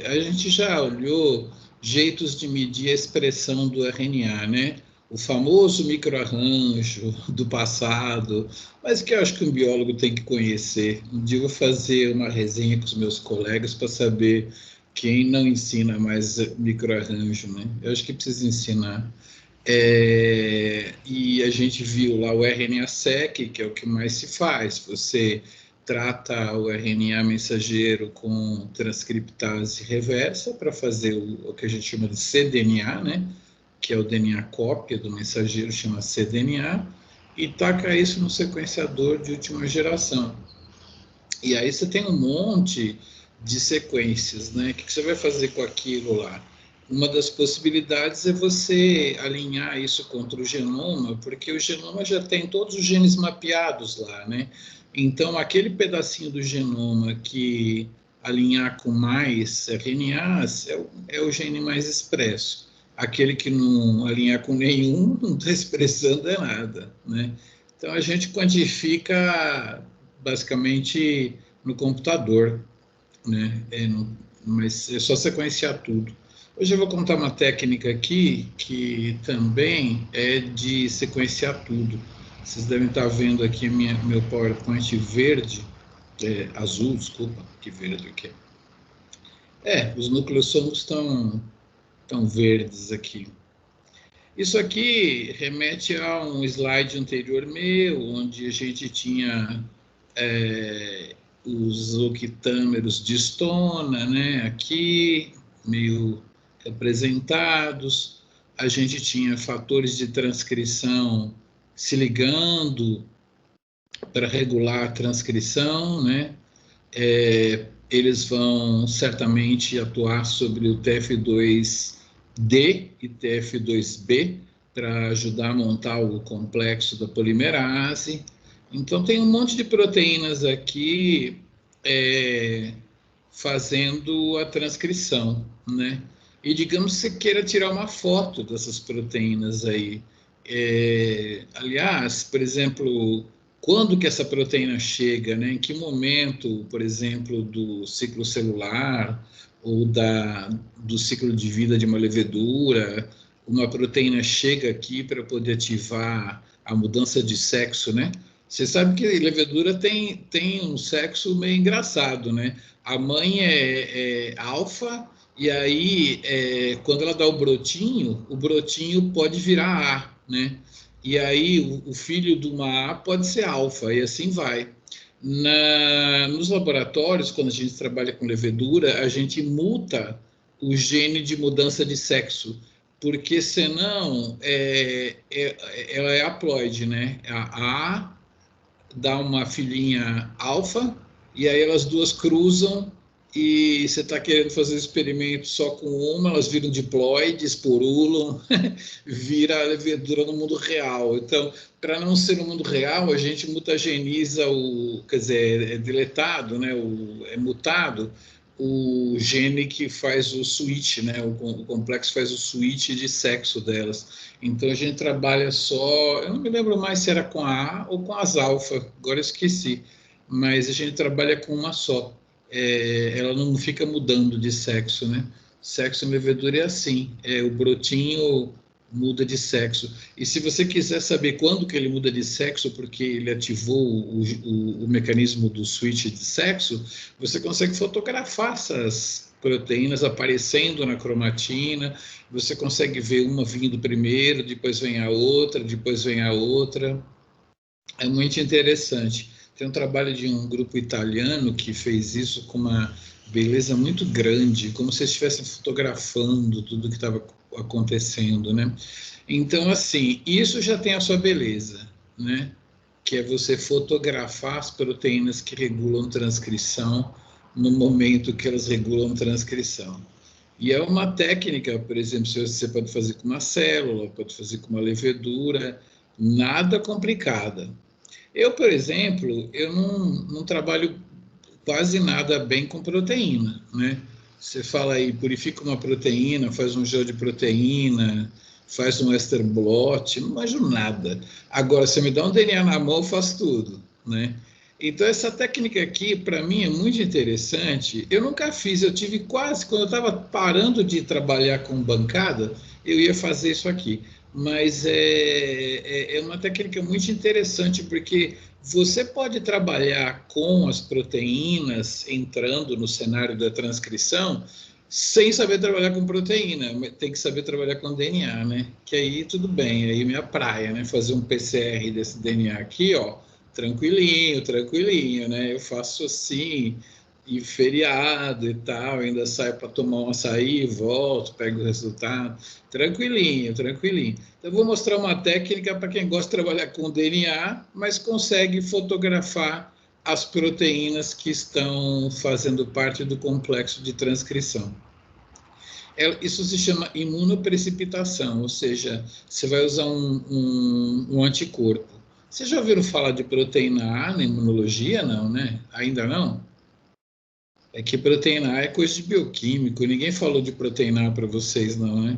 A gente já olhou jeitos de medir a expressão do RNA, né? O famoso microarranjo do passado, mas que eu acho que um biólogo tem que conhecer. Um dia eu vou fazer uma resenha com os meus colegas para saber quem não ensina mais microarranjo, né? Eu acho que precisa ensinar. E a gente viu lá o RNA-seq, que é o que mais se faz. Você trata o RNA mensageiro com transcriptase reversa para fazer o que a gente chama de cDNA, né? Que é o DNA cópia do mensageiro, chama cDNA, e taca isso no sequenciador de última geração. E aí você tem um monte de sequências, né? O que você vai fazer com aquilo lá? Uma das possibilidades é você alinhar isso contra o genoma, porque o genoma já tem todos os genes mapeados lá, né? Então, aquele pedacinho do genoma que alinhar com mais RNAs é o gene mais expresso. Aquele que não alinhar com nenhum não está expressando nada, né? Então, a gente quantifica basicamente no computador, né? Mas é só sequenciar tudo. Hoje eu vou contar uma técnica aqui que também é de sequenciar tudo. Vocês devem estar vendo aqui meu PowerPoint verde, azul, desculpa, que verde que é. Os nucleossomos estão verdes aqui. Isso aqui remete a um slide anterior meu, onde a gente tinha os octâmeros de Stona, né, aqui, meio representados. A gente tinha fatores de transcrição se ligando para regular a transcrição, né? Eles vão certamente atuar sobre o TF2D e TF2B para ajudar a montar o complexo da polimerase. Então, tem um monte de proteínas aqui fazendo a transcrição, né? E digamos que você queira tirar uma foto dessas proteínas aí. Aliás, por exemplo, quando que essa proteína chega, né? Em que momento, por exemplo, do ciclo celular ou do ciclo de vida de uma levedura, uma proteína chega aqui para poder ativar a mudança de sexo, né? Você sabe que a levedura tem um sexo meio engraçado, né? A mãe é alfa, e aí, quando ela dá o brotinho pode virar A, né? E aí, o filho de uma A pode ser alfa, e assim vai. Nos laboratórios, quando a gente trabalha com levedura, a gente muta o gene de mudança de sexo, porque senão ela é haploide, né? A A dá uma filhinha alfa, e aí elas duas cruzam, e você está querendo fazer experimento só com uma, elas viram diploides, porulam, vira a levedura no mundo real. Então, para não ser no mundo real, a gente mutageniza quer dizer, é deletado, né? É mutado o gene que faz o switch, né? O complexo faz o switch de sexo delas. Então a gente trabalha só, eu não me lembro mais se era com a A ou com as alfa, agora eu esqueci, mas a gente trabalha com uma só. Ela não fica mudando de sexo, né? Sexo em levedura é assim, o brotinho muda de sexo. E se você quiser saber quando que ele muda de sexo, porque ele ativou o mecanismo do switch de sexo, você consegue fotografar essas proteínas aparecendo na cromatina, você consegue ver uma vindo primeiro, depois vem a outra, depois vem a outra. É muito interessante. Tem um trabalho de um grupo italiano que fez isso com uma beleza muito grande, como se estivessem fotografando tudo que estava acontecendo, né? Então, assim, isso já tem a sua beleza, né? Que é você fotografar as proteínas que regulam transcrição no momento que elas regulam transcrição. E é uma técnica, por exemplo, você pode fazer com uma célula, pode fazer com uma levedura, nada complicada. Eu, por exemplo, eu não trabalho quase nada bem com proteína, né? Você fala aí, purifica uma proteína, faz um gel de proteína, faz um ester blot, não manjo nada. Agora, você me dá um DNA na mão, eu faço tudo, né? Então, essa técnica aqui, para mim, é muito interessante. Eu nunca fiz, eu tive quase, quando eu estava parando de trabalhar com bancada, eu ia fazer isso aqui. Mas é uma técnica muito interessante, porque você pode trabalhar com as proteínas entrando no cenário da transcrição, sem saber trabalhar com proteína, tem que saber trabalhar com DNA, né? Que aí tudo bem, aí minha praia, né? Fazer um PCR desse DNA aqui, ó, tranquilinho, tranquilinho, né? Eu faço assim, em feriado e tal, ainda saio para tomar um açaí, volto, pego o resultado, tranquilinho, tranquilinho. Então, eu vou mostrar uma técnica para quem gosta de trabalhar com DNA, mas consegue fotografar as proteínas que estão fazendo parte do complexo de transcrição. Isso se chama imunoprecipitação, ou seja, você vai usar um anticorpo. Vocês já ouviram falar de proteína A na imunologia? Não, né? Ainda não? É que proteína A é coisa de bioquímico, ninguém falou de proteína A para vocês, não, né?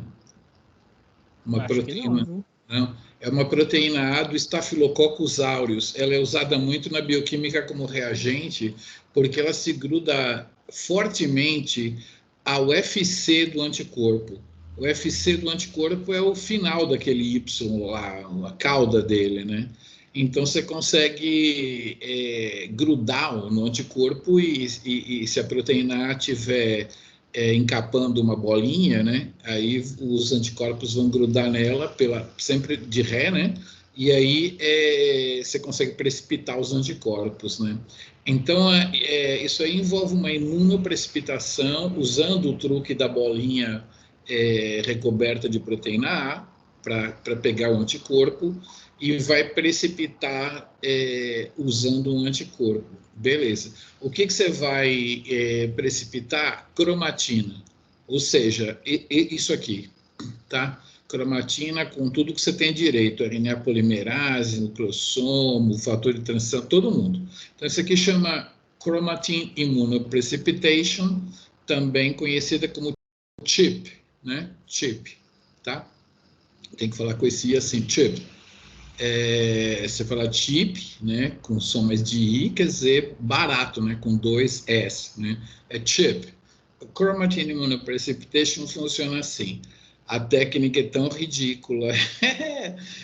Uma Acho que não, proteína, viu? não. É uma proteína A do Staphylococcus aureus. Ela é usada muito na bioquímica como reagente, porque ela se gruda fortemente ao FC do anticorpo. O FC do anticorpo é o final daquele Y lá, a cauda dele, né? Então você consegue grudar no anticorpo e se a proteína A tiver encapando uma bolinha, né? Aí os anticorpos vão grudar nela sempre de ré, né? E aí você consegue precipitar os anticorpos, né? Então isso aí envolve uma imunoprecipitação usando o truque da bolinha recoberta de proteína A para pegar o anticorpo e vai precipitar usando um anticorpo. Beleza. O que você vai precipitar? Cromatina. Ou seja, isso aqui, tá? Cromatina com tudo que você tem direito, RNA polimerase, nucleossomo, fator de transição, todo mundo. Então, isso aqui chama Chromatin Immunoprecipitation, também conhecida como CHIP, né? CHIP, tá? Tem que falar com esse I assim, CHIP. Você fala chip, né, com som mais de I, quer dizer barato, né, com dois S, né, é chip. O Chromatin Immunoprecipitation funciona assim. A técnica é tão ridícula,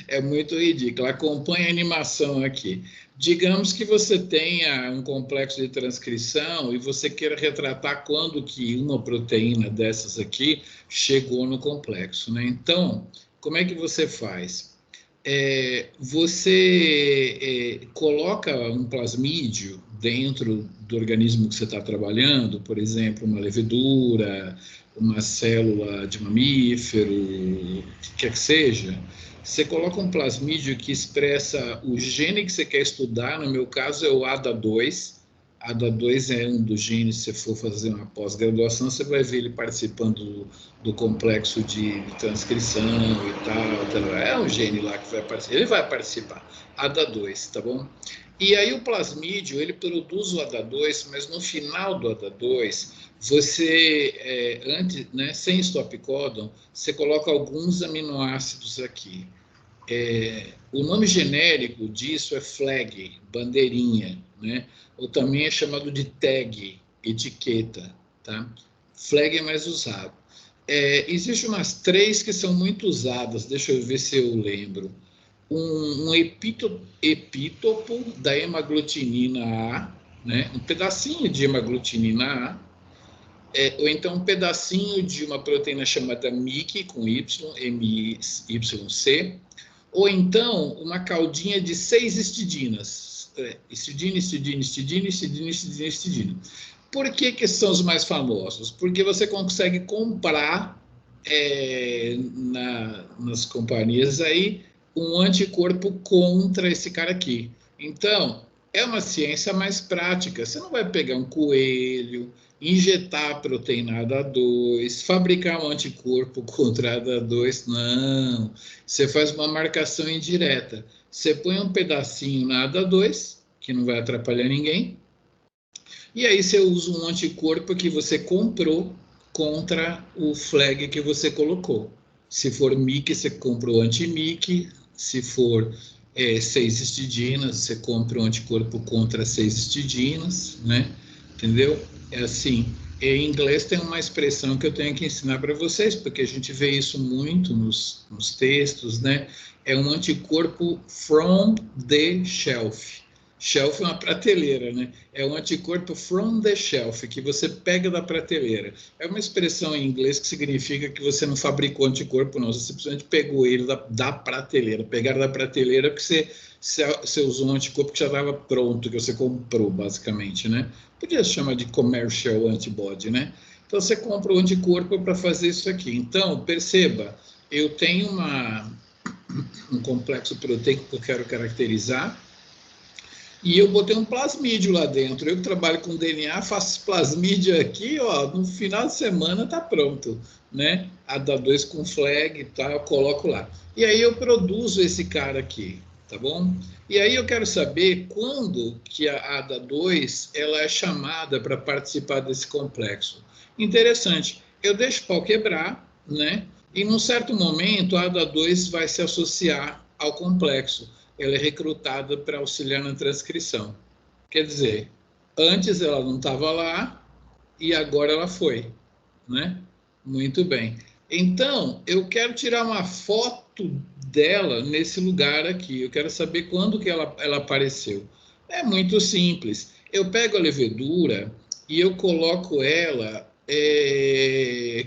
é muito ridícula. Acompanhe a animação aqui. Digamos que você tenha um complexo de transcrição e você queira retratar quando que uma proteína dessas aqui chegou no complexo, né? Então, como é que você faz? Você coloca um plasmídio dentro do organismo que você está trabalhando, por exemplo, uma levedura, uma célula de mamífero, o que quer que seja. Você coloca um plasmídio que expressa o gene que você quer estudar, no meu caso é o ADA2. ADA2 é um dos genes, se você for fazer uma pós-graduação, você vai ver ele participando do complexo de transcrição e tal. É um gene lá que vai participar, ele vai participar, ADA2, tá bom? E aí o plasmídio, ele produz o ADA2, mas no final do ADA2, você, antes, né, sem stop codon, você coloca alguns aminoácidos aqui. O nome genérico disso é flag, bandeirinha, né? Ou também é chamado de tag, etiqueta, tá? Flag é mais usado. Existem umas três que são muito usadas, deixa eu ver se eu lembro. Um epítopo da hemaglutinina A, né? Um pedacinho de hemaglutinina A, ou então um pedacinho de uma proteína chamada MYC, com Y, MYC, ou então uma caldinha de 6 histidinas. Histidina, histidina, histidina, histidina, histidina, histidina. Por que são os mais famosos? Porque você consegue comprar nas companhias aí um anticorpo contra esse cara aqui. Então, é uma ciência mais prática. Você não vai pegar um coelho, injetar a proteína ADA2, fabricar um anticorpo contra a ADA2, não. Você faz uma marcação indireta. Você põe um pedacinho na ADA2, que não vai atrapalhar ninguém, e aí você usa um anticorpo que você comprou contra o flag que você colocou. Se for MYC, você compra o anti-MYC. Se for 6 histidinas, você compra um anticorpo contra 6 histidinas, né? Entendeu? É assim, em inglês tem uma expressão que eu tenho que ensinar para vocês, porque a gente vê isso muito nos textos, né? É um anticorpo from the shelf. Shelf é uma prateleira, né? É um anticorpo from the shelf, que você pega da prateleira. É uma expressão em inglês que significa que você não fabricou anticorpo, não. Você simplesmente pegou ele da prateleira. Pegaram da prateleira que você usou um anticorpo que já estava pronto, que você comprou, basicamente, né? Podia se chamar de commercial antibody, né? Então, você compra o anticorpo para fazer isso aqui. Então, perceba, eu tenho um complexo proteico que eu quero caracterizar, e eu botei um plasmídio lá dentro. Eu que trabalho com DNA, faço plasmídio aqui, ó, no final de semana tá pronto, né? ADA2 com flag e tal, eu coloco lá. E aí eu produzo esse cara aqui, tá bom? E aí eu quero saber quando que a ADA2 ela é chamada para participar desse complexo. Interessante. Eu deixo o pau quebrar, né? E num certo momento a ADA2 vai se associar ao complexo. Ela é recrutada para auxiliar na transcrição. Quer dizer, antes ela não estava lá e agora ela foi, né? Muito bem. Então, eu quero tirar uma foto dela nesse lugar aqui. Eu quero saber quando que ela apareceu. É muito simples. Eu pego a levedura e eu coloco ela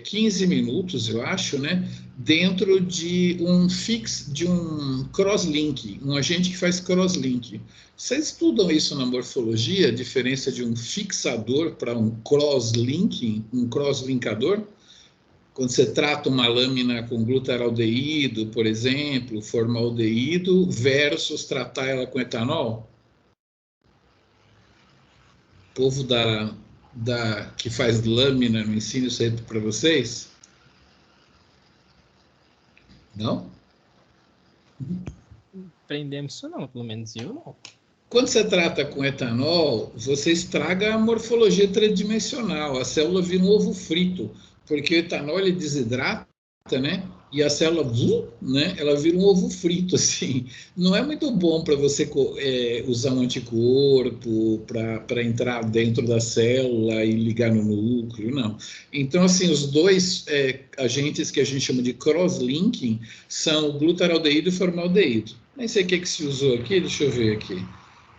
15 minutos, eu acho, né? Dentro de um crosslink, um agente que faz crosslink. Vocês estudam isso na morfologia, a diferença de um fixador para um crosslinking, um crosslinkador? Quando você trata uma lâmina com glutaraldeído, por exemplo, formaldeído, versus tratar ela com etanol? O povo que faz lâmina, não ensina isso aí para vocês? Não? Aprendemos isso não, pelo menos eu não. Quando você trata com etanol, você estraga a morfologia tridimensional. A célula vira um ovo frito, porque o etanol ele desidrata, né? E a célula, né? Ela vira um ovo frito, assim. Não é muito bom para você usar um anticorpo para entrar dentro da célula e ligar no núcleo, não. Então, assim, os dois agentes que a gente chama de cross-linking são o glutaraldeído e o formaldeído. Nem sei o que se usou aqui, deixa eu ver aqui.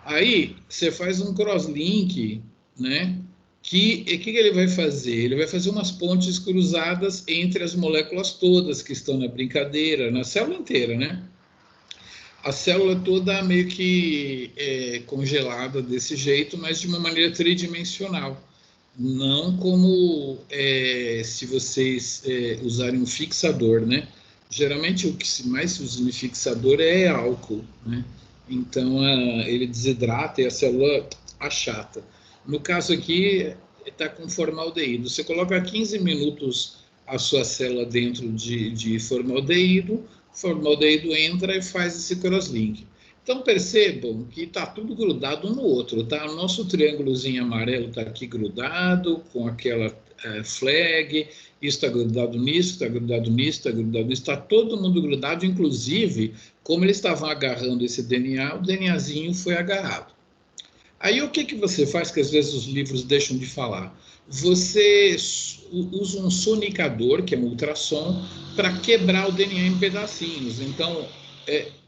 Aí você faz um crosslink, né? Que ele vai fazer? Ele vai fazer umas pontes cruzadas entre as moléculas todas que estão na brincadeira, na célula inteira, né? A célula toda meio que congelada desse jeito, mas de uma maneira tridimensional. Não como se vocês usarem um fixador, né? Geralmente o que mais se usa no fixador é álcool, né? Então ele desidrata e a célula achata. No caso aqui, está com formaldeído. Você coloca 15 minutos a sua célula dentro de formaldeído, o formaldeído entra e faz esse crosslink. Então percebam que está tudo grudado um no outro, tá? O nosso triângulozinho amarelo está aqui grudado com aquela flag, isso está grudado nisso, está grudado nisso, está grudado nisso, está todo mundo grudado, inclusive, como eles estavam agarrando esse DNA, o DNAzinho foi agarrado. Aí o que você faz, que às vezes os livros deixam de falar? Você usa um sonicador, que é um ultrassom, para quebrar o DNA em pedacinhos. Então,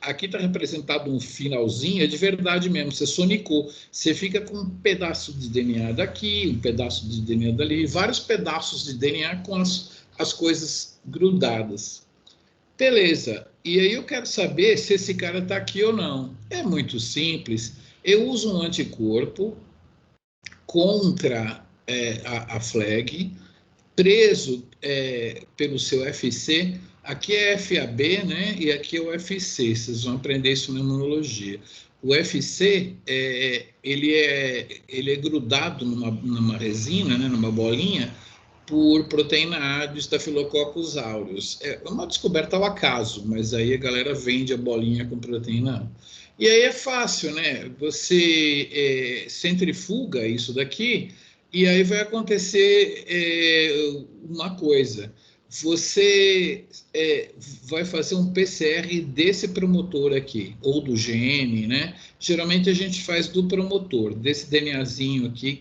aqui está representado um finalzinho, é de verdade mesmo, você sonicou. Você fica com um pedaço de DNA daqui, um pedaço de DNA dali, vários pedaços de DNA com as coisas grudadas. Beleza, e aí eu quero saber se esse cara está aqui ou não. É muito simples. Eu uso um anticorpo contra a flag, preso pelo seu FC. Aqui é FAB, né? E aqui é o FC. Vocês vão aprender isso na imunologia. O FC ele é grudado numa resina, né? Numa bolinha, por proteína A do Staphylococcus aureus. É uma descoberta ao acaso, mas aí a galera vende a bolinha com proteína A. E aí é fácil, né? Você centrifuga isso daqui e aí vai acontecer uma coisa. você vai fazer um PCR desse promotor aqui, ou do gene, né? Geralmente a gente faz do promotor, desse DNAzinho aqui,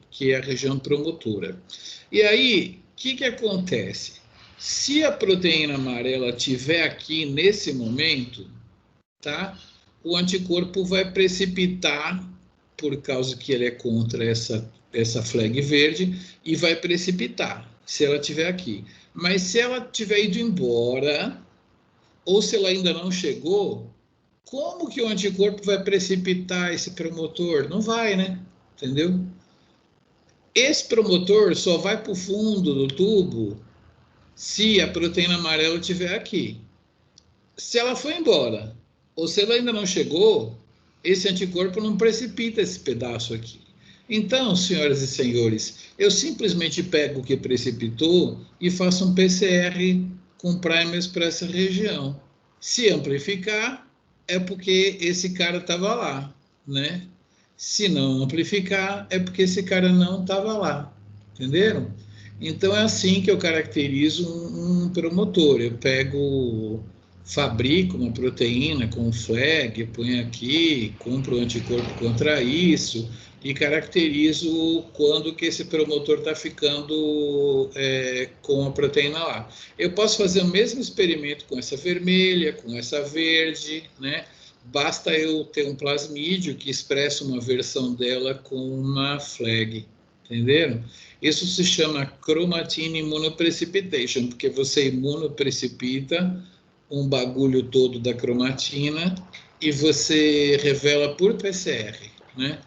que é a região promotora. E aí, o que acontece? Se a proteína amarela estiver aqui nesse momento, tá? O anticorpo vai precipitar, por causa que ele é contra essa flag verde, e vai precipitar, se ela estiver aqui. Mas se ela tiver ido embora, ou se ela ainda não chegou, como que o anticorpo vai precipitar esse promotor? Não vai, né? Entendeu? Esse promotor só vai para o fundo do tubo se a proteína amarela estiver aqui. Se ela foi embora, ou se ela ainda não chegou, esse anticorpo não precipita esse pedaço aqui. Então, senhoras e senhores, eu simplesmente pego o que precipitou e faço um PCR com primers para essa região. Se amplificar, é porque esse cara estava lá, né? Se não amplificar, é porque esse cara não estava lá. Entenderam? Então, é assim que eu caracterizo um promotor. Eu fabrico uma proteína com flag, ponho aqui, compro o anticorpo contra isso e caracterizo quando que esse promotor está ficando com a proteína lá. Eu posso fazer o mesmo experimento com essa vermelha, com essa verde, né? Basta eu ter um plasmídio que expressa uma versão dela com uma flag, entenderam? Isso se chama chromatin immunoprecipitation, porque você imunoprecipita um bagulho todo da cromatina e você revela por PCR, né?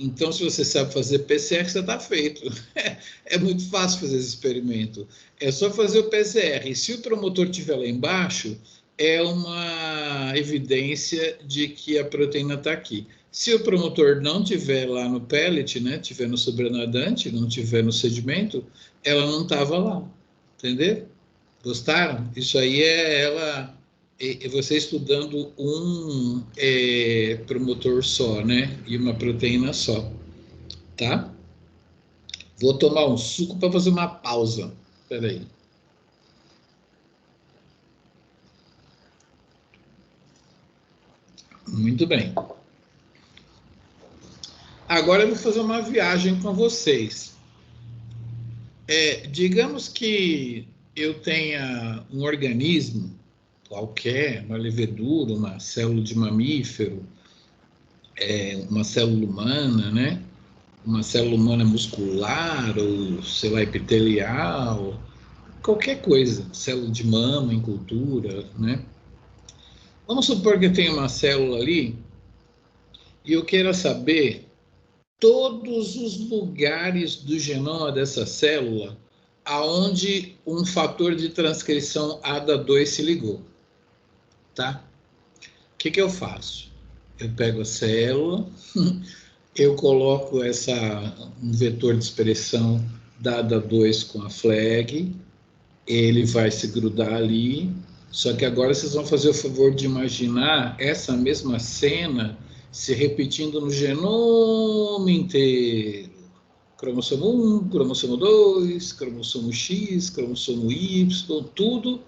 Então, se você sabe fazer PCR, você está feito. É muito fácil fazer esse experimento. É só fazer o PCR. E se o promotor estiver lá embaixo, é uma evidência de que a proteína está aqui. Se o promotor não estiver lá no pellet, né, estiver no sobrenadante, não estiver no sedimento, ela não estava lá. Entendeu? Gostaram? Isso aí é você estudando um promotor só, né? E uma proteína só, tá? Vou tomar um suco para fazer uma pausa. Espera aí. Muito bem. Agora eu vou fazer uma viagem com vocês. Digamos que eu tenha um organismo qualquer, uma levedura, uma célula de mamífero, uma célula humana, né? Uma célula humana muscular, ou, sei lá, epitelial, qualquer coisa, célula de mama em cultura, né? Vamos supor que eu tenho uma célula ali e eu queira saber todos os lugares do genoma dessa célula aonde um fator de transcrição ADA2 se ligou, tá? O que eu faço? Eu pego a célula, eu coloco um vetor de expressão da ADA2 com a flag, ele vai se grudar ali, só que agora vocês vão fazer o favor de imaginar essa mesma cena se repetindo no genoma inteiro. Cromossomo 1, cromossomo 2, cromossomo X, cromossomo Y, tudo.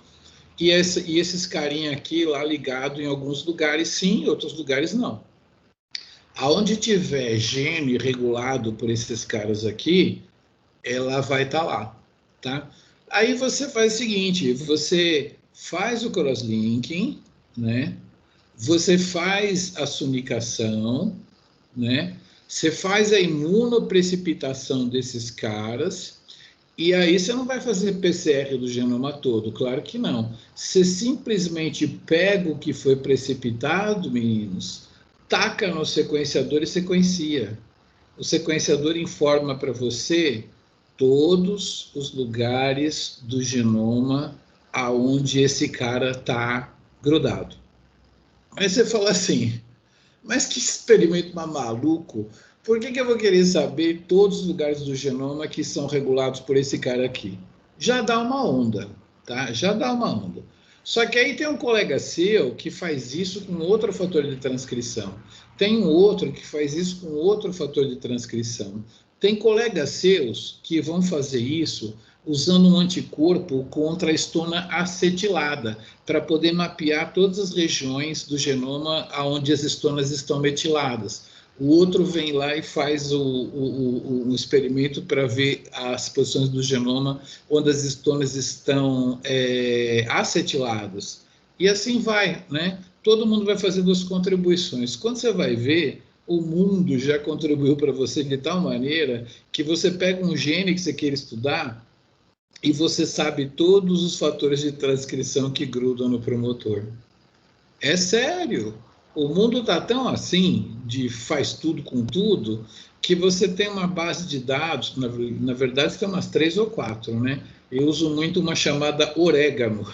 E esses carinha aqui lá ligado em alguns lugares sim, em outros lugares não. Aonde tiver gene regulado por esses caras aqui, ela vai estar lá, tá? Aí você faz o seguinte, você faz o crosslinking, né? Você faz a sunicação, né? Você faz a imunoprecipitação desses caras, e aí você não vai fazer PCR do genoma todo, claro que não. Você simplesmente pega o que foi precipitado, meninos, taca no sequenciador e sequencia. O sequenciador informa para você todos os lugares do genoma aonde esse cara está grudado. Mas você fala assim, mas que experimento maluco, por que eu vou querer saber todos os lugares do genoma que são regulados por esse cara aqui? Já dá uma onda, tá? Já dá uma onda. Só que aí tem um colega seu que faz isso com outro fator de transcrição. Tem um outro que faz isso com outro fator de transcrição. Tem colegas seus que vão fazer isso usando um anticorpo contra a histona acetilada, para poder mapear todas as regiões do genoma onde as histonas estão metiladas. O outro vem lá e faz um experimento para ver as posições do genoma onde as histonas estão acetiladas. E assim vai, né? Todo mundo vai fazendo as contribuições. Quando você vai ver, o mundo já contribuiu para você de tal maneira que você pega um gene que você queira estudar e você sabe todos os fatores de transcrição que grudam no promotor. É sério. O mundo está tão assim, de faz tudo com tudo, que você tem uma base de dados, na verdade tem umas 3 ou 4, né? Eu uso muito uma chamada orégano.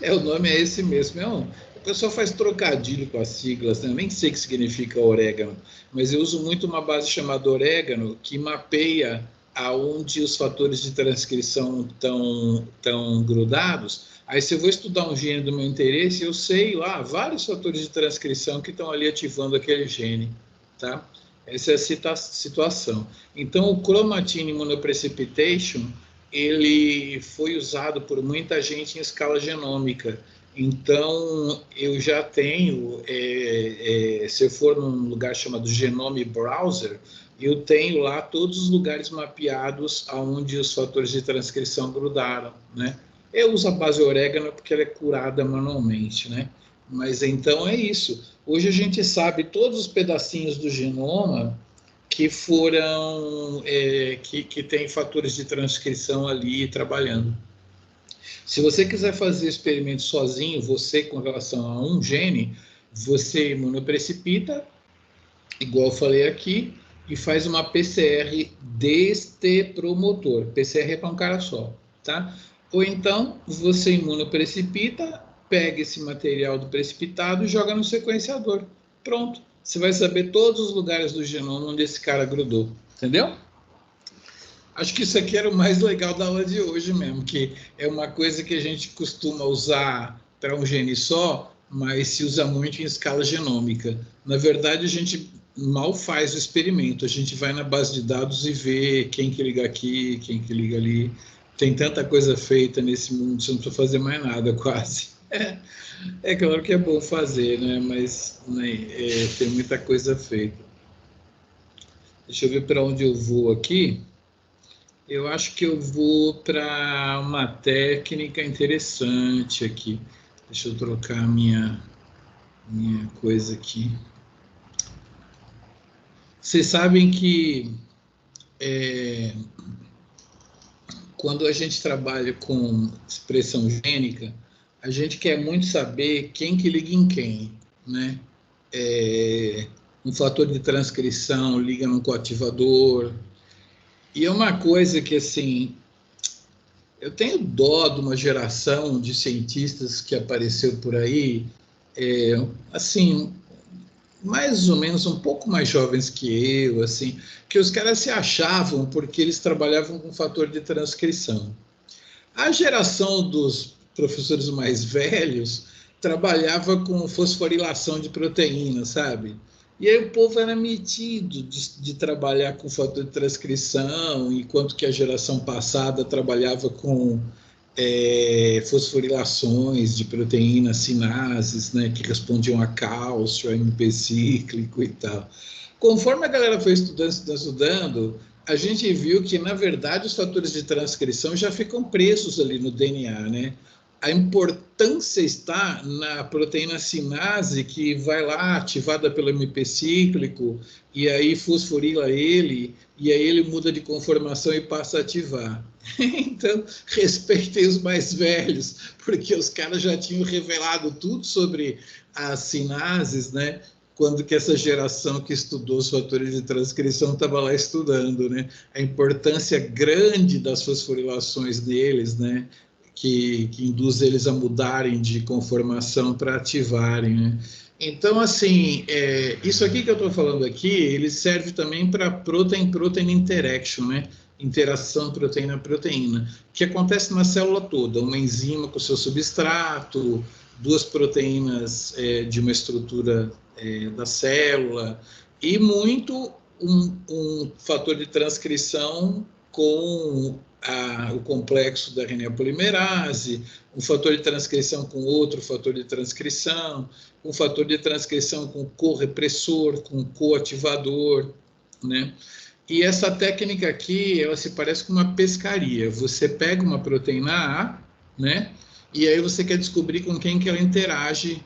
O nome é esse mesmo. O pessoal faz trocadilho com as siglas, né? Eu nem sei o que significa orégano, mas eu uso muito uma base chamada orégano, que mapeia aonde os fatores de transcrição estão grudados. Aí, se eu vou estudar um gene do meu interesse, eu sei lá vários fatores de transcrição que estão ali ativando aquele gene, tá? Essa é a situação. Então, o chromatin immunoprecipitation, ele foi usado por muita gente em escala genômica. Então, eu já tenho, se eu for num lugar chamado Genome Browser, eu tenho lá todos os lugares mapeados onde os fatores de transcrição grudaram, né? Eu uso a base orégano porque ela é curada manualmente, né? Mas então é isso. Hoje a gente sabe todos os pedacinhos do genoma que foram, que tem fatores de transcrição ali trabalhando. Se você quiser fazer experimento sozinho, você com relação a um gene, você imunoprecipita, igual eu falei aqui, e faz uma PCR deste promotor. PCR é para um cara só, tá? Ou então, você imunoprecipita, pega esse material do precipitado e joga no sequenciador. Pronto. Você vai saber todos os lugares do genoma onde esse cara grudou. Entendeu? Acho que isso aqui era o mais legal da aula de hoje mesmo, que é uma coisa que a gente costuma usar para um gene só, mas se usa muito em escala genômica. Na verdade, a gente mal faz o experimento, a gente vai na base de dados e vê quem que liga aqui, quem que liga ali. Tem tanta coisa feita nesse mundo, você não precisa fazer mais nada quase. É claro que é bom fazer, né? Mas né, tem muita coisa feita. Deixa eu ver para onde eu vou aqui. Eu acho que eu vou para uma técnica interessante aqui. Deixa eu trocar a minha coisa aqui. Vocês sabem que quando a gente trabalha com expressão gênica, a gente quer muito saber quem que liga em quem, né? Um fator de transcrição liga num coativador. E é uma coisa que, assim, eu tenho dó de uma geração de cientistas que apareceu por aí, assim, mais ou menos um pouco mais jovens que eu, assim, que os caras se achavam porque eles trabalhavam com fator de transcrição. A geração dos professores mais velhos trabalhava com fosforilação de proteína, sabe? E aí o povo era metido de trabalhar com fator de transcrição, enquanto que a geração passada trabalhava com fosforilações de proteínas, sinases, né, que respondiam a cálcio, a MP cíclico e tal. Conforme a galera foi estudando, a gente viu que, na verdade, os fatores de transcrição já ficam presos ali no DNA, né? A importância está na proteína sinase, que vai lá, ativada pelo MP cíclico, e aí fosforila ele, e aí ele muda de conformação e passa a ativar. Então, respeitem os mais velhos, porque os caras já tinham revelado tudo sobre as sinases, né? Quando que essa geração que estudou os fatores de transcrição estava lá estudando, né? A importância grande das fosforilações deles, né? Que induz eles a mudarem de conformação para ativarem, né? Então, assim, isso aqui que eu estou falando aqui, ele serve também para protein-protein interaction, né? Interação proteína-proteína, que acontece na célula toda, uma enzima com seu substrato, duas proteínas de uma estrutura da célula, e muito um fator de transcrição com o complexo da RNA polimerase, um fator de transcrição com outro fator de transcrição, um fator de transcrição com correpressor, com coativador, né? E essa técnica aqui, ela se parece com uma pescaria. Você pega uma proteína A, né? E aí você quer descobrir com quem que ela interage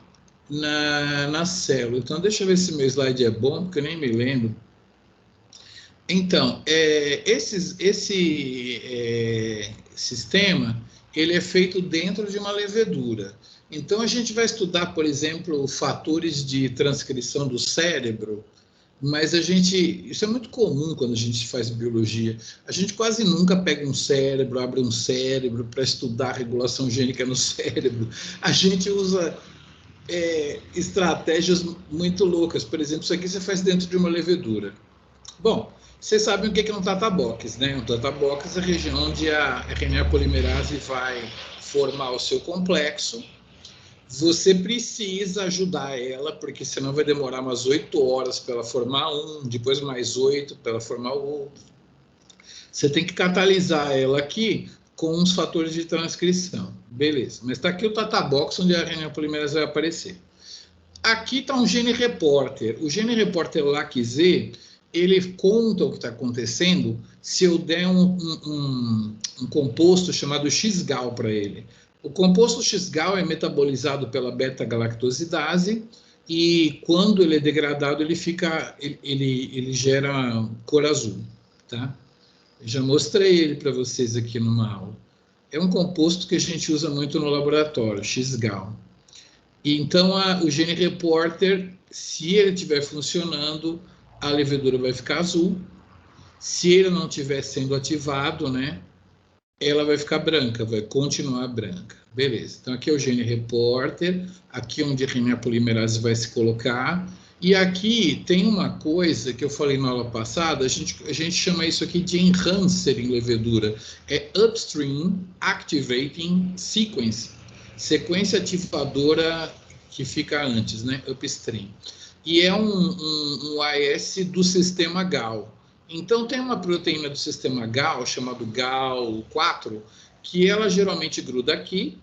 na célula. Então, deixa eu ver se meu slide é bom, porque eu nem me lembro. Então, esse sistema, ele é feito dentro de uma levedura. Então, a gente vai estudar, por exemplo, fatores de transcrição do cérebro, mas isso é muito comum quando a gente faz biologia. A gente quase nunca pega um cérebro, abre um cérebro para estudar a regulação gênica no cérebro. A gente usa estratégias muito loucas. Por exemplo, isso aqui você faz dentro de uma levedura. Bom, vocês sabem o que é um tata-box, né? Um tata-box é a região onde a RNA polimerase vai formar o seu complexo. Você precisa ajudar ela, porque senão vai demorar umas 8 horas para ela formar um, depois mais 8 para ela formar o outro. Você tem que catalisar ela aqui com os fatores de transcrição. Beleza, mas está aqui o tata-box onde a RNA polimerase vai aparecer. Aqui está um gene repórter. O gene repórter LAC-Z, ele conta o que está acontecendo se eu der um composto chamado X-gal para ele. O composto X-gal é metabolizado pela beta-galactosidase e quando ele é degradado, ele gera cor azul, tá? Já mostrei ele para vocês aqui numa aula. É um composto que a gente usa muito no laboratório, X-gal. Então, o gene repórter, se ele estiver funcionando, a levedura vai ficar azul. Se ele não estiver sendo ativado, né, ela vai ficar branca, vai continuar branca. Beleza. Então, aqui é o gene repórter, aqui onde a RNA polimerase vai se colocar. E aqui tem uma coisa que eu falei na aula passada, a gente chama isso aqui de enhancer em levedura. É Upstream Activating Sequence. Sequência ativadora que fica antes, né? Upstream. E é um AS do sistema GAL. Então, tem uma proteína do sistema GAL, chamado GAL4, que ela geralmente gruda aqui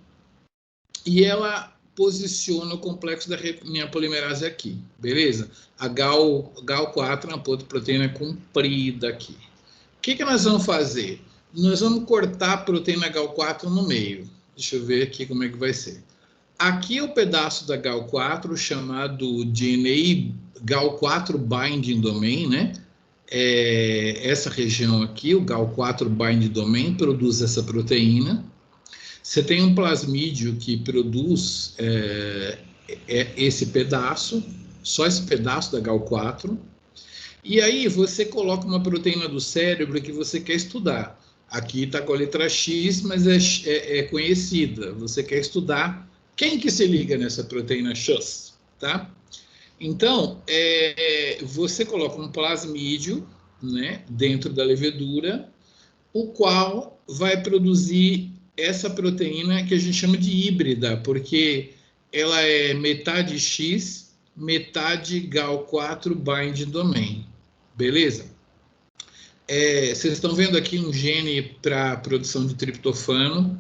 e ela posiciona o complexo da RNA polimerase aqui, beleza? A GAL4 é uma proteína comprida aqui. O que nós vamos fazer? Nós vamos cortar a proteína GAL4 no meio. Deixa eu ver aqui como é que vai ser. Aqui é o pedaço da GAL4 chamado DNA GAL4 Binding Domain, né? Essa região aqui, o GAL4 Binding Domain, produz essa proteína. Você tem um plasmídio que produz esse pedaço, só esse pedaço da GAL4. E aí você coloca uma proteína do cérebro que você quer estudar. Aqui está com a letra X, mas é conhecida. Você quer estudar quem que se liga nessa proteína X, tá? Então, você coloca um plasmídio, né, dentro da levedura, o qual vai produzir essa proteína que a gente chama de híbrida, porque ela é metade X, metade GAL4 Binding Domain, beleza? Vocês estão vendo aqui um gene para produção de triptofano.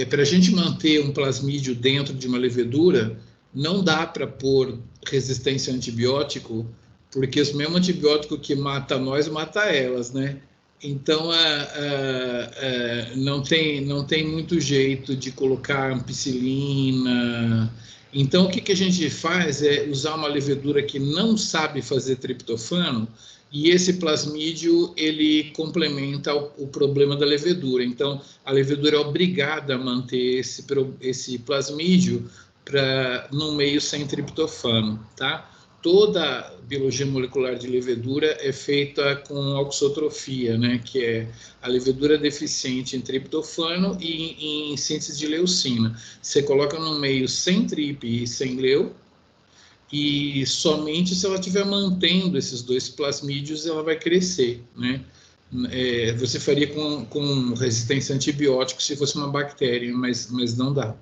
Para a gente manter um plasmídio dentro de uma levedura, não dá para pôr resistência a antibiótico, porque o mesmo antibiótico que mata nós, mata elas, né? Então, não tem muito jeito de colocar ampicilina. Então, o que a gente faz é usar uma levedura que não sabe fazer triptofano, e esse plasmídio, ele complementa o problema da levedura. Então, a levedura é obrigada a manter esse plasmídio no meio sem triptofano, tá? Toda biologia molecular de levedura é feita com auxotrofia, né? Que é a levedura deficiente em triptofano e em síntese de leucina. Você coloca no meio sem trip e sem leu, e somente se ela estiver mantendo esses dois plasmídios, ela vai crescer, né? Você faria com resistência a antibiótico se fosse uma bactéria, mas não dá.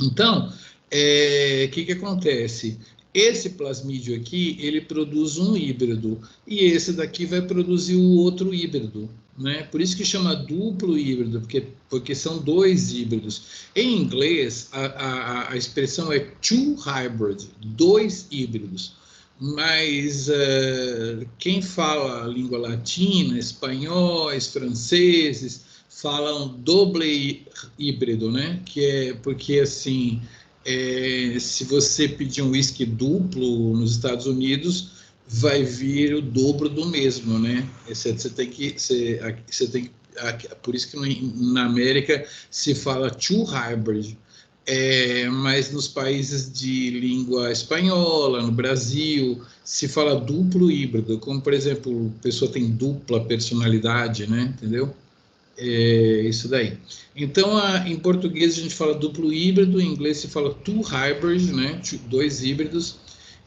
Então, o que acontece? Esse plasmídio aqui, ele produz um híbrido, e esse daqui vai produzir o outro híbrido, né? Por isso que chama duplo híbrido, porque são dois híbridos. Em inglês, a expressão é two hybrid, dois híbridos. Mas quem fala a língua latina, espanhóis, franceses, falam doble híbrido, né? Que é porque, assim, se você pedir um whisky duplo nos Estados Unidos, vai vir o dobro do mesmo, né? Você tem que, por isso que na América se fala two hybrid, mas nos países de língua espanhola, no Brasil, se fala duplo híbrido, como, por exemplo, a pessoa tem dupla personalidade, né? Entendeu? Isso daí. Então, em português a gente fala duplo híbrido, em inglês se fala two hybrid, né? Dois híbridos.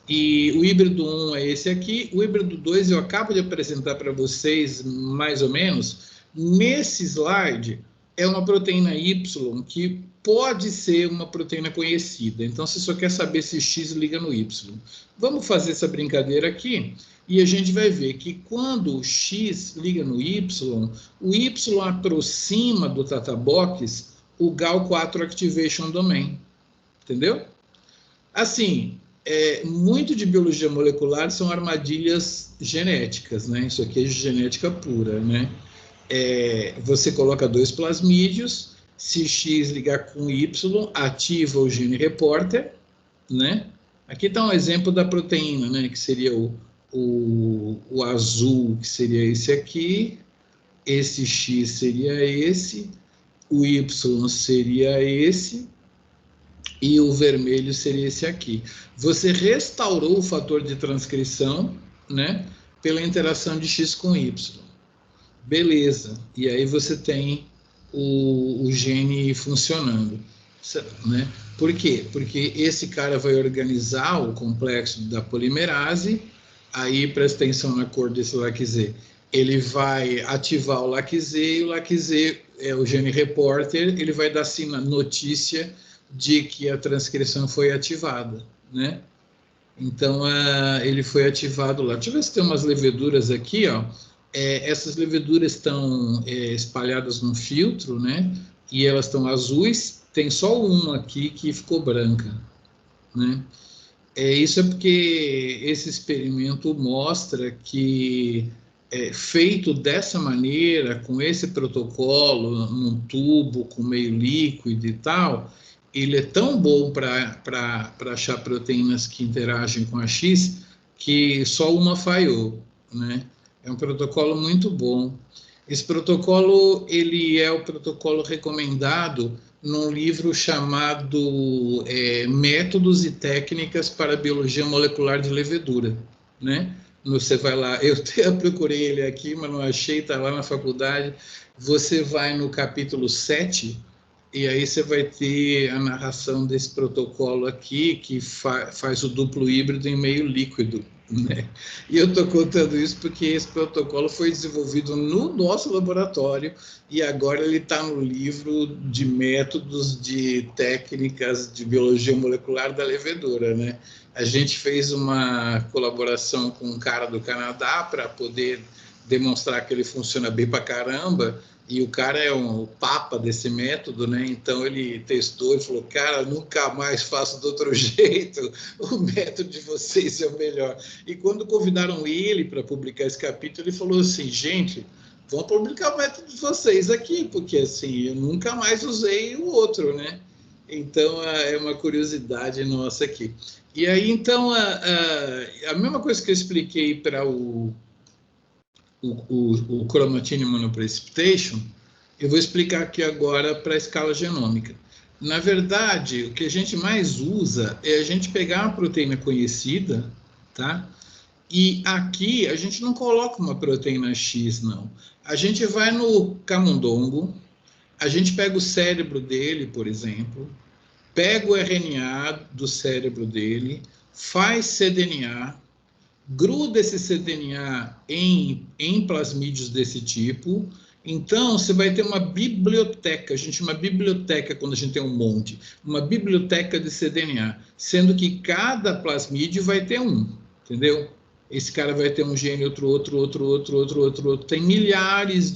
E o híbrido 1 é esse aqui, o híbrido 2 eu acabo de apresentar para vocês, mais ou menos. Nesse slide, é uma proteína Y que pode ser uma proteína conhecida. Então, você só quer saber se X liga no Y. Vamos fazer essa brincadeira aqui e a gente vai ver que quando o X liga no Y, o Y aproxima do Tata Box o GAL4 Activation Domain. Entendeu? Assim, muito de biologia molecular são armadilhas genéticas, né? Isso aqui é genética pura, né? Você coloca dois plasmídios, se X ligar com Y, ativa o gene reporter, né? Aqui está um exemplo da proteína, né? Que seria o azul, que seria esse aqui, esse X seria esse, o Y seria esse, e o vermelho seria esse aqui. Você restaurou o fator de transcrição, né, pela interação de X com Y. Beleza. E aí você tem o gene funcionando, né? Por quê? Porque esse cara vai organizar o complexo da polimerase, aí presta atenção na cor desse LAC-Z. Ele vai ativar o LAC-Z, e o LAC-Z é o gene reporter, ele vai dar notícia de que a transcrição foi ativada, né? Então, ele foi ativado lá. Deixa eu ver se tem umas leveduras aqui, ó. Essas leveduras estão espalhadas num filtro, né? E elas estão azuis. Tem só uma aqui que ficou branca, né? Isso é porque esse experimento mostra que, feito dessa maneira, com esse protocolo, num tubo com meio líquido e tal, ele é tão bom para achar proteínas que interagem com a X que só uma falhou, né? É um protocolo muito bom. Esse protocolo, ele é o protocolo recomendado num livro chamado Métodos e Técnicas para a Biologia Molecular de Levedura, né? Você vai lá, eu procurei ele aqui, mas não achei, está lá na faculdade. Você vai no capítulo 7, e aí você vai ter a narração desse protocolo aqui, que faz o duplo híbrido em meio líquido, né? E eu estou contando isso porque esse protocolo foi desenvolvido no nosso laboratório e agora ele está no livro de métodos de técnicas de biologia molecular da levedura, né? A gente fez uma colaboração com um cara do Canadá para poder demonstrar que ele funciona bem para caramba. E o cara é o papa desse método, né? Então ele testou e falou, cara, nunca mais faço de outro jeito, o método de vocês é o melhor. E quando convidaram ele para publicar esse capítulo, ele falou assim, gente, vamos publicar o método de vocês aqui, porque assim, eu nunca mais usei o outro, né? Então é uma curiosidade nossa aqui. E aí, então, a mesma coisa que eu expliquei para o chromatin monoprecipitation, eu vou explicar aqui agora para a escala genômica. Na verdade, o que a gente mais usa é a gente pegar uma proteína conhecida, tá? E aqui a gente não coloca uma proteína X, não. A gente vai no camundongo, a gente pega o cérebro dele, por exemplo, pega o RNA do cérebro dele, faz cDNA, gruda esse cDNA em plasmídios desse tipo. Então, você vai ter uma biblioteca, a gente chama biblioteca quando a gente tem um monte, uma biblioteca de cDNA, sendo que cada plasmídio vai ter um, entendeu? esse cara vai ter um gene, outro. Tem milhares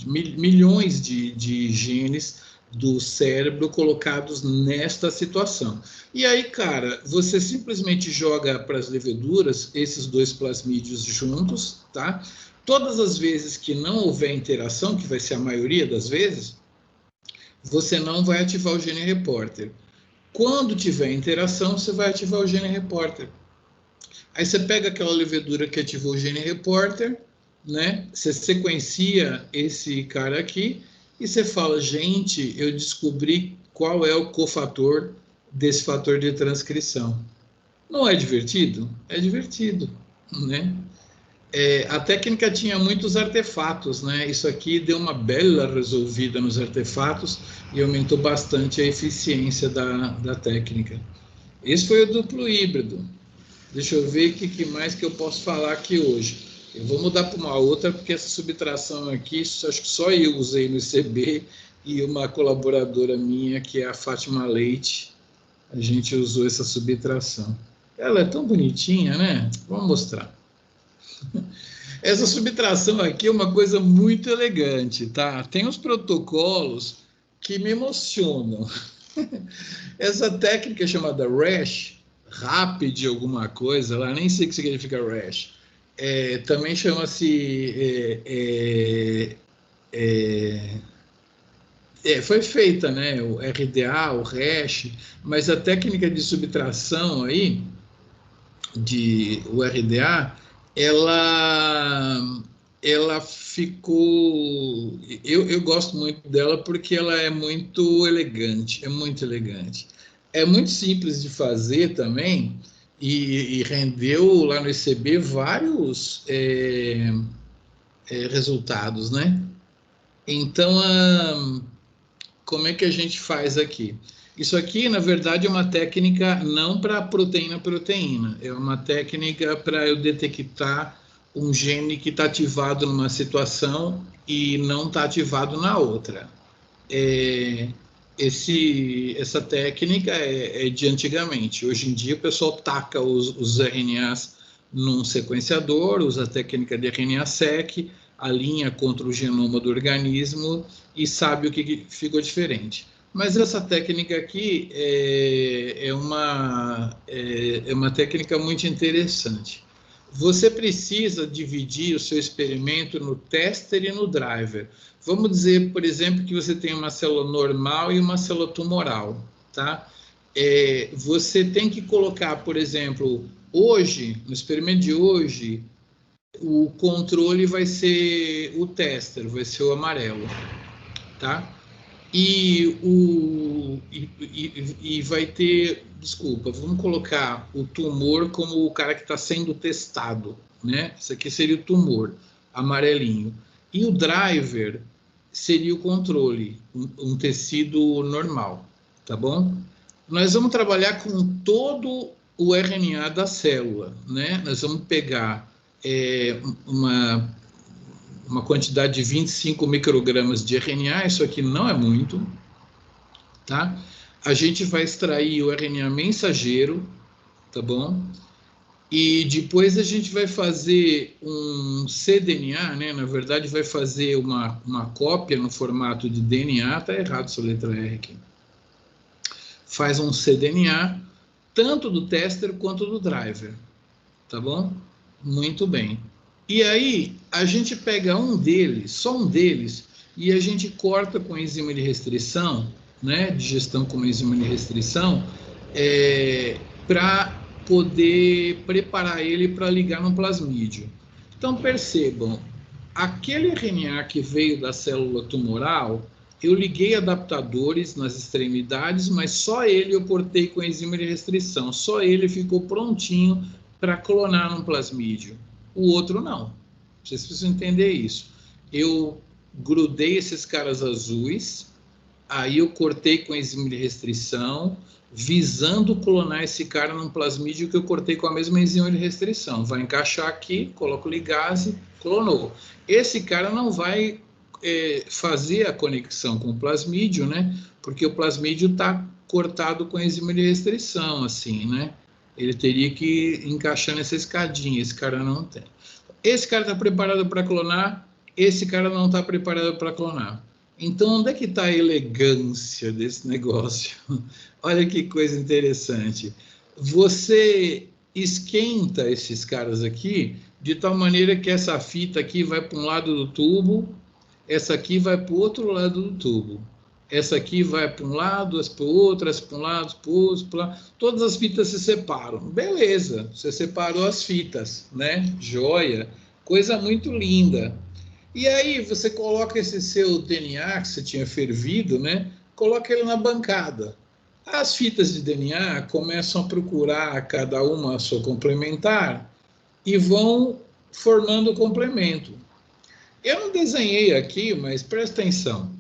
milhões de genes do cérebro colocados nesta situação. E aí, cara, você simplesmente joga para as leveduras esses dois plasmídios juntos, tá? Todas as vezes que não houver interação, que vai ser a maioria das vezes, você não vai ativar o gene repórter. Quando tiver interação, você vai ativar o gene repórter. Aí você pega aquela levedura que ativou o gene repórter, né? Você sequencia esse cara aqui e você fala, gente, eu descobri qual é o cofator desse fator de transcrição. Não é divertido? É divertido, né? A técnica tinha muitos artefatos, né? Isso aqui deu uma bela resolvida nos artefatos e aumentou bastante a eficiência da técnica. Esse foi o duplo híbrido. Deixa eu ver o que mais que eu posso falar aqui hoje. Eu vou mudar para uma outra, porque essa subtração aqui, acho que só eu usei no ICB e uma colaboradora minha, que é a Fátima Leite, a gente usou essa subtração. Ela é tão bonitinha, né? Vamos mostrar. Essa subtração aqui é uma coisa muito elegante, tá? Tem uns protocolos que me emocionam. Essa técnica chamada RASH, Rapid alguma coisa, lá nem sei o que significa RASH, também chama-se... foi feita, né? O RDA, o RASH, mas a técnica de subtração aí, o RDA, ela ficou... Eu gosto muito dela porque ela é muito elegante, é muito elegante. É muito simples de fazer também e rendeu lá no ICB vários resultados, né? Então, como é que a gente faz aqui? Isso aqui, na verdade, é uma técnica não para proteína, é uma técnica para eu detectar um gene que está ativado numa situação e não está ativado na outra. Essa técnica é de antigamente. Hoje em dia, o pessoal taca os RNAs num sequenciador, usa a técnica de RNA-seq, alinha contra o genoma do organismo e sabe o que ficou diferente. Mas essa técnica aqui é uma técnica muito interessante. Você precisa dividir o seu experimento no tester e no driver. Vamos dizer, por exemplo, que você tem uma célula normal e uma célula tumoral, tá? Você tem que colocar, por exemplo, hoje, no experimento de hoje, o controle vai ser o tester, vai ser o amarelo, tá? E vai ter, desculpa, vamos colocar o tumor como o cara que está sendo testado, né? Isso aqui seria o tumor, amarelinho. E o driver seria o controle, um tecido normal, tá bom? Nós vamos trabalhar com todo o RNA da célula, né? Nós vamos pegar uma quantidade de 25 microgramas de RNA, isso aqui não é muito, tá? A gente vai extrair o RNA mensageiro, tá bom? E depois a gente vai fazer um cDNA, né? Na verdade, vai fazer uma cópia no formato de DNA, tá errado essa letra R aqui. Faz um cDNA, tanto do tester quanto do driver, tá bom? Muito bem. E aí, a gente pega um deles, só um deles, e a gente corta com enzima de restrição, né, digestão com enzima de restrição, para poder preparar ele para ligar no plasmídio. Então, percebam, aquele RNA que veio da célula tumoral, eu liguei adaptadores nas extremidades, mas só ele eu cortei com enzima de restrição, só ele ficou prontinho para clonar no plasmídio. O outro não. Vocês precisam entender isso. Eu grudei esses caras azuis, aí eu cortei com enzima de restrição, visando clonar esse cara num plasmídio que eu cortei com a mesma enzima de restrição. Vai encaixar aqui, coloco ligase, clonou. Esse cara não vai fazer a conexão com o plasmídio, né? Porque o plasmídio está cortado com enzima de restrição, assim, né? Ele teria que encaixar nessa escadinha, esse cara não tem. Esse cara está preparado para clonar, esse cara não está preparado para clonar. Então, onde é que está a elegância desse negócio? Olha que coisa interessante. Você esquenta esses caras aqui de tal maneira que essa fita aqui vai para um lado do tubo, essa aqui vai para o outro lado do tubo. Essa aqui vai para um lado, essa para o outro, essa para um lado, para o outro, para lá. Todas as fitas se separam. Beleza, você separou as fitas, né? Joia, coisa muito linda. E aí você coloca esse seu DNA que você tinha fervido, né? Coloca ele na bancada. As fitas de DNA começam a procurar cada uma a sua complementar e vão formando o complemento. Eu não desenhei aqui, mas presta atenção.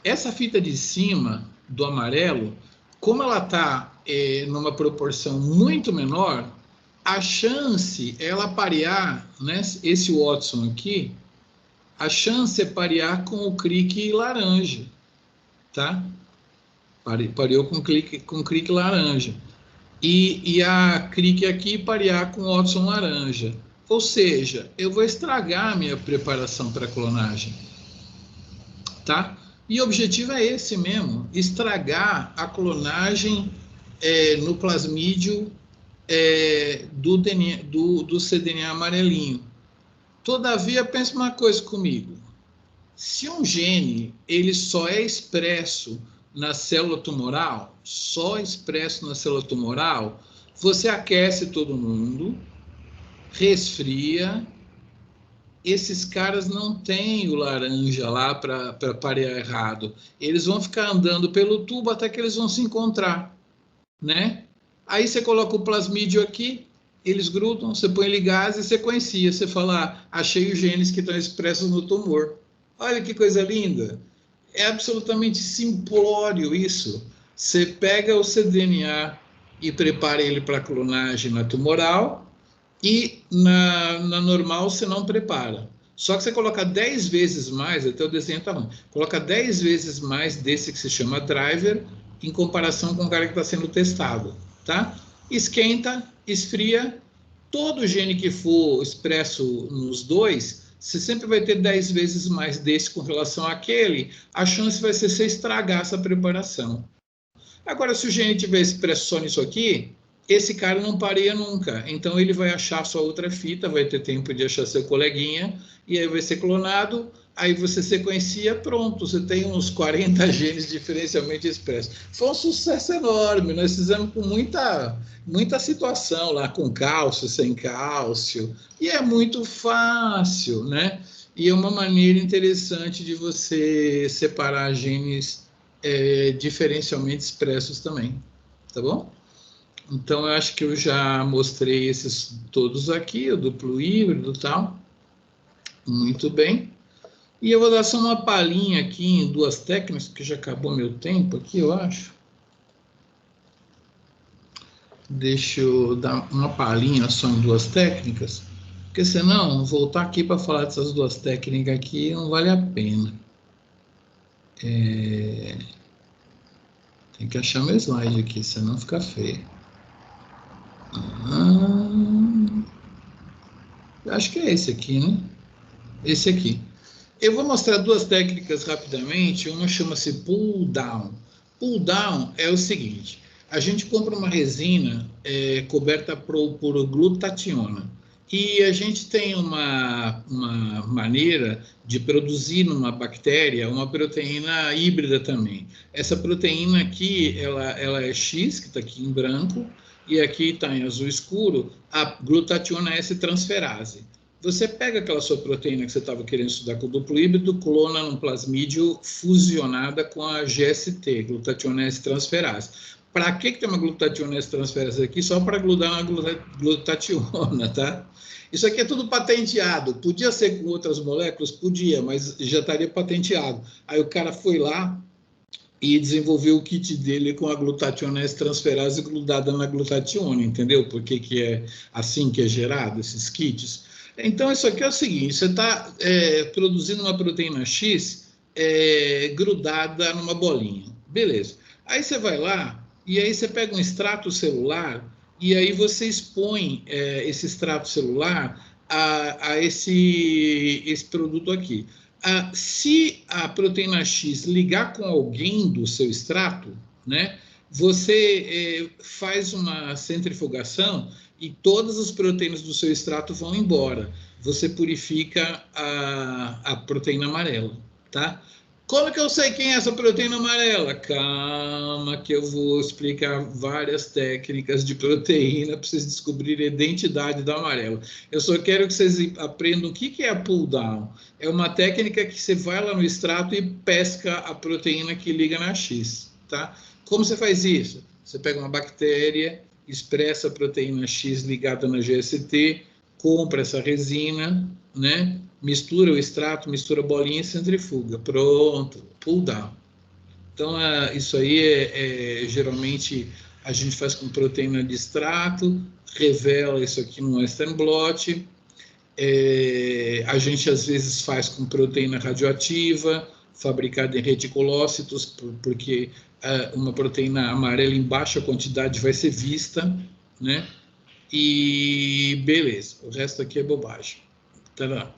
Essa fita de cima do amarelo, como ela está numa proporção muito menor, a chance é ela parear, né, esse Watson aqui, a chance é parear com o crick laranja, tá? Pareou com o crick laranja. E a crick aqui parear com o Watson laranja. Ou seja, eu vou estragar a minha preparação para clonagem, tá? E o objetivo é esse mesmo, estragar a clonagem no plasmídio do cDNA amarelinho. Todavia, pense uma coisa comigo. Se um gene ele só é expresso na célula tumoral, você aquece todo mundo, resfria, esses caras não têm o laranja lá para parear errado. Eles vão ficar andando pelo tubo até que eles vão se encontrar, né? Aí você coloca o plasmídio aqui, eles grudam, você põe ligase e sequencia. Você fala, achei os genes que estão expressos no tumor. Olha que coisa linda. É absolutamente simplório isso. Você pega o cDNA e prepara ele para clonagem na tumoral, e na normal você não prepara. Só que você coloca 10 vezes mais, até o desenho está ruim, coloca 10 vezes mais desse que se chama driver, em comparação com o cara que está sendo testado, tá? Esquenta, esfria, todo gene que for expresso nos dois, você sempre vai ter 10 vezes mais desse com relação àquele, a chance vai ser você estragar essa preparação. Agora, se o gene tiver expresso só nisso aqui, esse cara não pareia nunca. Então, ele vai achar sua outra fita, vai ter tempo de achar seu coleguinha, e aí vai ser clonado, aí você sequencia, pronto, você tem uns 40 genes diferencialmente expressos. Foi um sucesso enorme, nós fizemos com muita situação lá, com cálcio, sem cálcio, e é muito fácil, né? E é uma maneira interessante de você separar genes diferencialmente expressos também, tá bom? Então, eu acho que eu já mostrei esses todos aqui, o duplo híbrido e tal. Muito bem. E eu vou dar só uma palhinha aqui em duas técnicas, porque já acabou meu tempo aqui, eu acho. Deixa eu dar uma palhinha só em duas técnicas, porque senão voltar aqui para falar dessas duas técnicas aqui não vale a pena. Tem que achar meu slide aqui, senão fica feio. Acho que é esse aqui, né? Esse aqui. Eu vou mostrar duas técnicas rapidamente. Uma chama-se pull down. Pull down é o seguinte: a gente compra uma resina coberta por glutationa. E a gente tem uma maneira de produzir numa bactéria uma proteína híbrida também. Essa proteína aqui, ela é X, que está aqui em branco, e aqui está em azul escuro, a glutationa S-transferase. Você pega aquela sua proteína que você estava querendo estudar com o duplo híbrido, clona num plasmídio fusionada com a GST, glutationa S-transferase. Para que tem uma glutationa S-transferase aqui? Só para grudar na glutationa, tá? Isso aqui é tudo patenteado. Podia ser com outras moléculas? Podia, mas já estaria patenteado. Aí o cara foi lá e desenvolveu o kit dele com a glutationa S-transferase grudada na glutationa, entendeu? Por que é assim que é gerado esses kits? Então, isso aqui é o seguinte: você está produzindo uma proteína X grudada numa bolinha. Beleza. Aí você vai lá E aí você pega um extrato celular e aí você expõe esse extrato celular a esse produto aqui. Se a proteína X ligar com alguém do seu extrato, né, você faz uma centrifugação e todas as proteínas do seu extrato vão embora. Você purifica a proteína amarela, tá? Como que eu sei quem é essa proteína amarela? Calma, que eu vou explicar várias técnicas de proteína para vocês descobrirem a identidade da amarela. Eu só quero que vocês aprendam o que é a pull down. É uma técnica que você vai lá no extrato e pesca a proteína que liga na X, tá? Como você faz isso? Você pega uma bactéria, expressa a proteína X ligada na GST, compra essa resina, né? Mistura o extrato, mistura a bolinha e centrifuga. Pronto, pull down. Então, isso aí geralmente a gente faz com proteína de extrato, revela isso aqui no Western blot. A gente às vezes faz com proteína radioativa, fabricada em reticulócitos, porque uma proteína amarela em baixa quantidade vai ser vista, né? E beleza, o resto aqui é bobagem. Tá.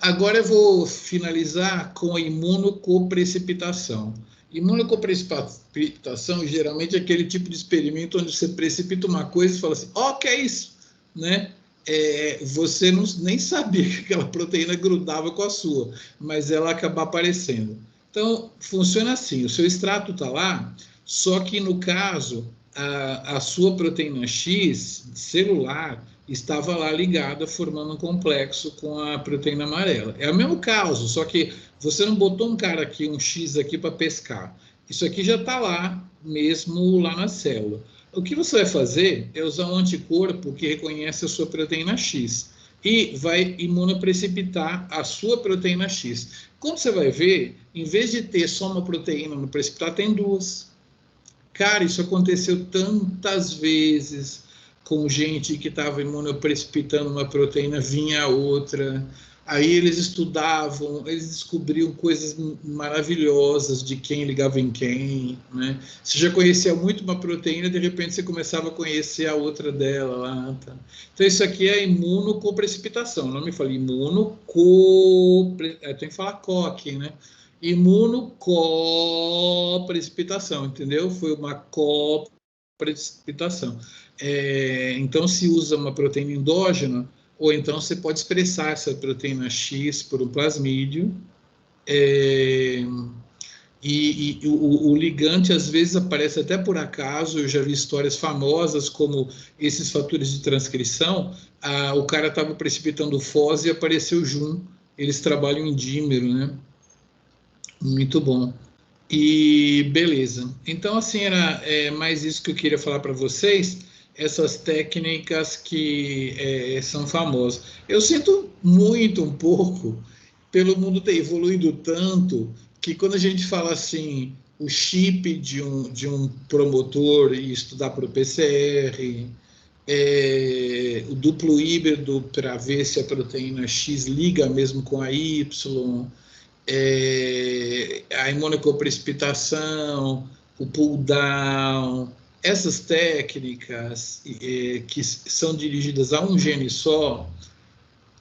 Agora eu vou finalizar com a imunocoprecipitação. Imunocoprecipitação geralmente é aquele tipo de experimento onde você precipita uma coisa e fala assim, ó, que é isso? Né? Você nem sabia que aquela proteína grudava com a sua, mas ela acaba aparecendo. Então, funciona assim, o seu extrato está lá, só que no caso, a sua proteína X celular estava lá ligada, formando um complexo com a proteína amarela. É o mesmo caso, só que você não botou um cara aqui, um X aqui para pescar. Isso aqui já está lá, mesmo lá na célula. O que você vai fazer é usar um anticorpo que reconhece a sua proteína X e vai imunoprecipitar a sua proteína X. Como você vai ver, em vez de ter só uma proteína no precipitar, tem duas. Cara, isso aconteceu tantas vezes com gente que estava imunoprecipitando uma proteína, vinha outra. Aí eles estudavam, eles descobriam coisas maravilhosas de quem ligava em quem, né? Você já conhecia muito uma proteína, de repente você começava a conhecer a outra dela lá. Tá? Então isso aqui é imunocoprecipitação. Não me fale tem que falar co aqui, né? Imunocoprecipitação, entendeu? Foi uma coprecipitação. Então se usa uma proteína endógena, ou então você pode expressar essa proteína X por um plasmídio, o ligante às vezes aparece até por acaso. Eu já vi histórias famosas como esses fatores de transcrição, o cara estava precipitando FOS e apareceu JUN, eles trabalham em dímero, né? Muito bom. E beleza. Então, assim, era mais isso que eu queria falar para vocês, essas técnicas que são famosas. Eu sinto muito, um pouco, pelo mundo ter evoluído tanto, que quando a gente fala assim, o chip de um promotor e estudar para o PCR, o duplo híbrido para ver se a proteína X liga mesmo com a Y, a imunocoprecipitação, o pull down, essas técnicas que são dirigidas a um gene só,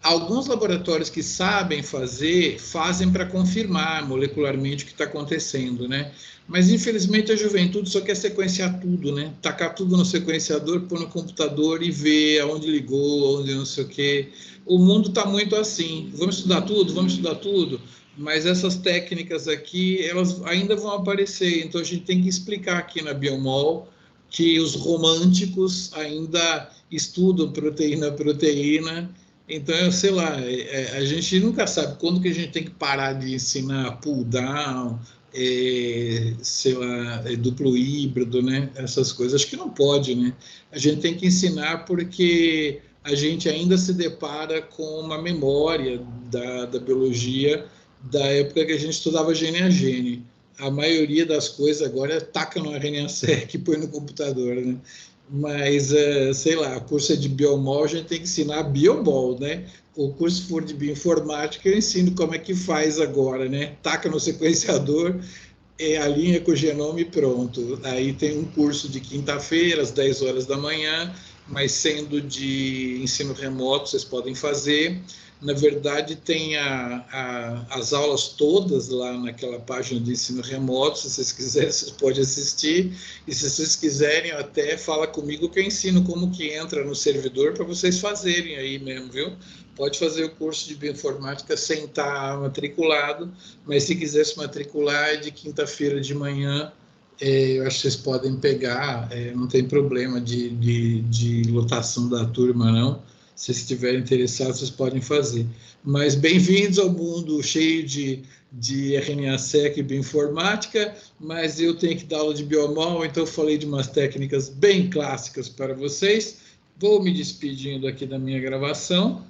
alguns laboratórios que sabem fazer, fazem para confirmar molecularmente o que está acontecendo, né? Mas, infelizmente, a juventude só quer sequenciar tudo, né? Tacar tudo no sequenciador, pôr no computador e ver aonde ligou, onde não sei o quê. O mundo está muito assim. Vamos estudar tudo? Vamos estudar tudo? Mas essas técnicas aqui, elas ainda vão aparecer. Então, a gente tem que explicar aqui na Biomol que os românticos ainda estudam proteína a proteína. Então, sei lá, a gente nunca sabe quando que a gente tem que parar de ensinar pull down, sei lá, duplo híbrido, né? Essas coisas. Acho que não pode, né? A gente tem que ensinar porque a gente ainda se depara com uma memória da biologia da época que a gente estudava gene a gene. A maioria das coisas agora taca no RNA-seq e põe no computador, né? Mas, sei lá, o curso é de biomol, a gente tem que ensinar biomol, né? O curso for de bioinformática, eu ensino como é que faz agora, né? Taca no sequenciador, alinha com o genoma e pronto. Aí tem um curso de quinta-feira, às 10 horas da manhã, mas sendo de ensino remoto, vocês podem fazer. Na verdade, tem as aulas todas lá naquela página de ensino remoto. Se vocês quiserem, vocês podem assistir. E se vocês quiserem, até fala comigo que eu ensino como que entra no servidor para vocês fazerem aí mesmo, viu? Pode fazer o curso de bioinformática sem estar matriculado, mas se quiser se matricular, é de quinta-feira de manhã. Eu acho que vocês podem pegar, não tem problema de lotação da turma, não. Se vocês estiverem interessados, vocês podem fazer. Mas bem-vindos ao mundo cheio de RNA-seq e bioinformática, mas eu tenho que dar aula de biomol, então eu falei de umas técnicas bem clássicas para vocês. Vou me despedindo aqui da minha gravação.